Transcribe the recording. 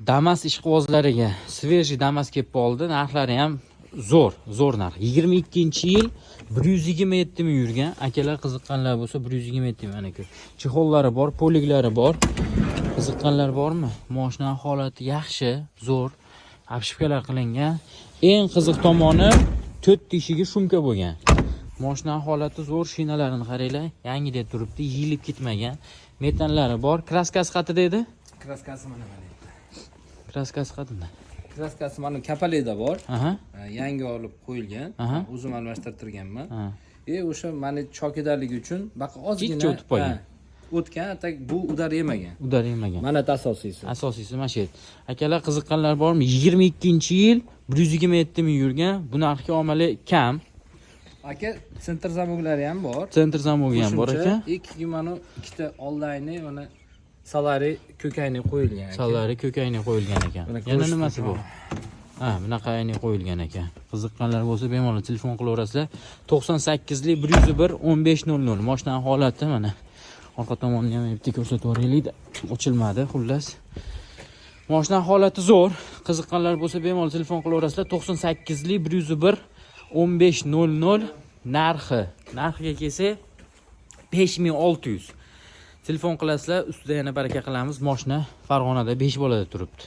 Damas ishqibozlariga sveji Damas kelib qoldi. Narxlari ham zo'r narx. 22-yil 127 ming yurgan. Akalar qiziqqanlar bo'lsa 127 ming mana chexollari bor, poliglari bor. Qiziqqanlar bormi? Mashina holati yaxshi, zo'r. Obshipkalar qilingan. Eng qiziq tomoni 4 teshigi shumka bo'lgan. Mashina holati zo'r, shinalarini qaranglar. Yangidek turibdi, yilib ketmagan. Metallari bor. Kraskasi qayerda dedi? Kraskasi mana mana. Kraskasi qayerda? Kraskasi mana kapaleda bor. Aha. Yangi olib qo'yilgan. O'zim almashtirtirganman. O'sha mani chokidarligi uchun baqa ozgina o'tib qolgan. O'tgan, atak bu udar yemagan. Udar yemagan. Mana asosiysi. Asosiysi mana shu. Akalar qiziqqanlar bormi? 22-yil 127 ming yurgan. Bu narxga omali kam. Aka, sentr zamoglari ham bor. Sentr zamogi ham bor ekan. Ikki mana ikkita onlayni mana salari ko'kayni qo'yilgan ekan. Salari ko'kayni qo'yilgan ekan. Yana nimasi bu? Ha, bunaqa ayni qo'yilgan ekan. Qiziqqanlar bo'lsa bemalol telefon qilaverasizlar. 98lik 101 1500. Mashina holati mana. Orqa tomonni ham bitta ko'rsatib yuboraylik. Ochilmadi, xullas. Mashina holati zo'r. Qiziqqanlar bo'lsa bemalol telefon qilaverasizlar. 98lik 101 1500 narxiga kelsa 5600. Telefon qilasizlar, ustida yana baraka qilamiz. Mashina Farg'onada 5 bolada turibdi.